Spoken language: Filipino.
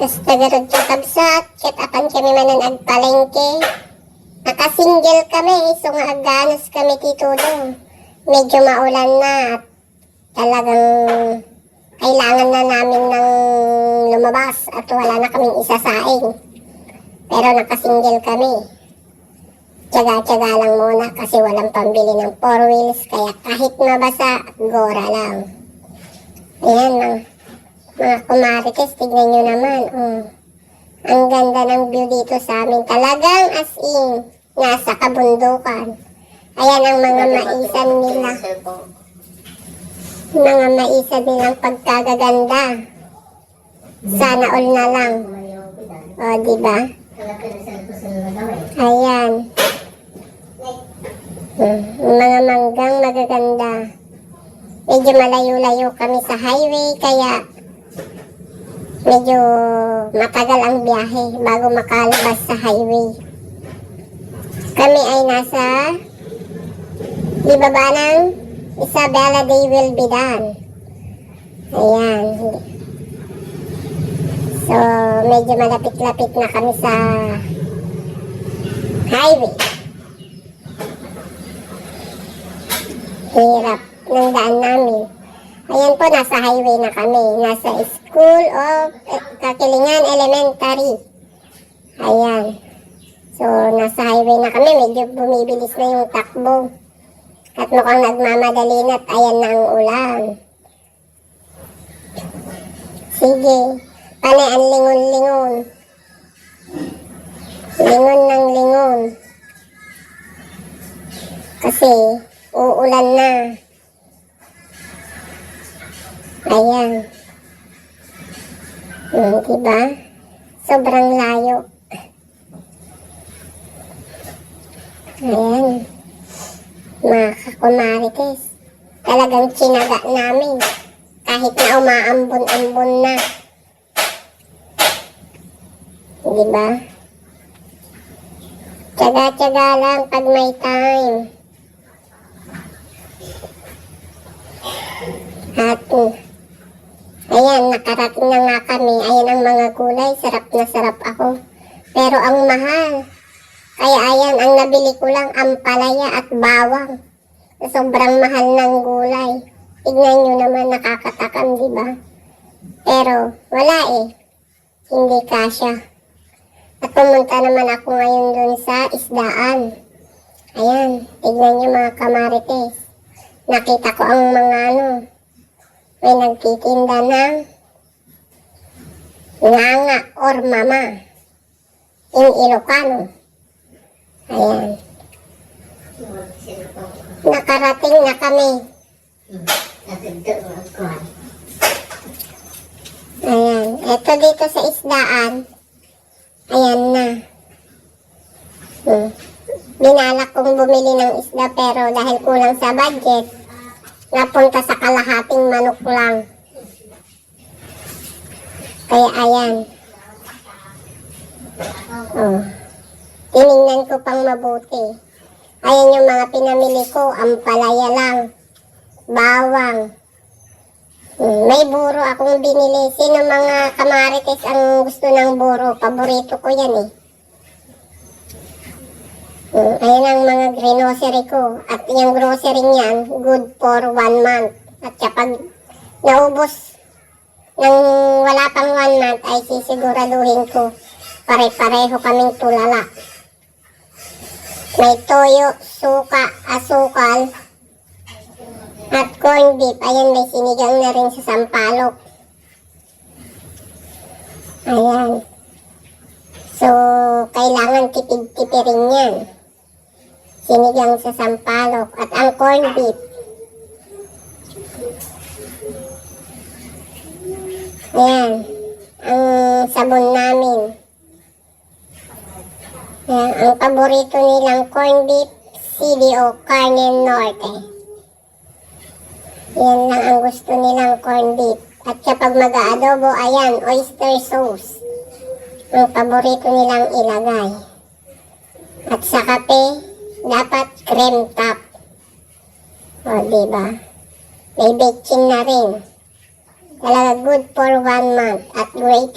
Tapos tagarod sa kabsat, ket apan kami manan agpalengke. Nakasingle kami, so nga aganos kami titudo. Medyo maulan na at talagang kailangan na namin ng lumabas at wala na kaming isasaing. Pero nakasingle kami. Tiyaga-tiyaga lang muna kasi walang pambili ng 4 wheels, kaya kahit mabasa, gora lang. Ayan mga kumarites, tignan nyo naman. Ang ganda ng view dito sa amin. Talagang as in, nasa kabundukan. Ayan ang mga maisan nila. Mga maisan nilang pagkagaganda. Sana all na lang. O, diba? Ayan. Mga manggang magaganda. Medyo malayo-layo kami sa highway, kaya medyo matagal ang biyahe bago makalabas sa highway. Kami ay nasa ibaba ng Isabela de Wilbidan. Ayan. So, medyo malapit-lapit na kami sa highway. Hirap ng daan namin. Ayan po, nasa highway na kami. Nasa School of Kakilingan Elementary. Ayan. So, nasa highway na kami. Medyo bumibilis na yung takbo. At mukhang nagmamadali na at ayan na ang ulan. Sige. Panay ang lingon-lingon. Lingon ng lingon. Kasi, uulan na. Ayan. Diba? Sobrang layo. Ayan. Mga kakumarites. Talagang tsinaga namin. Kahit na umaambon-ambon na. Diba? Tiyaga-tiyaga lang pag may time. At ayan, nakarating na nga kami. Ayan ang mga gulay. Sarap na sarap ako. Pero ang mahal. Kaya ayan, ang nabili ko lang ampalaya at bawang. Sobrang mahal ng gulay. Tignan nyo naman, nakakatakam, diba? Pero wala eh. Hindi kasya. At pumunta naman ako ngayon dun sa isdaan. Ayan, tignan nyo mga kamarites. Nakita ko ang mga may nagtitinda ng nganga or mama in Ilocano. Ayan. Nakarating na kami. Ayan. Ito dito sa isdaan. Ayan na. Binalak kong bumili ng isda pero dahil kulang sa budget, napunta sa kalahating manok lang. Kaya ayan. Tinignan ko pang mabuti. Ayan yung mga pinamili ko. Ampalaya lang. Bawang. May buro akong binili. Sino mga kamarites ang gusto ng buro? Paborito ko yan eh. Ayan ang mga grocery ko. At yung grocery niyan, good for 1 month. At kapag naubos ng wala pang 1 month, ay sisiguraduhin ko pare-pareho kaming tulala. May toyo, suka, asukal, at corned beef. Ayan, may sinigang na rin sa sampalok. Ayan. So, kailangan tipid-tipirin yan. Sinigang sa sampalok at ang corned beef. Ayan, ang sabon namin. Ayan, ang paborito nilang corned beef, CDO, Carne Norte. Yan lang ang gusto nilang corned beef. At kapag mag-aadobo, ayan, oyster sauce. Ang paborito nilang ilagay. At sa kape, dapat cream top. O, diba? May baking na rin. Talaga good for 1 month at great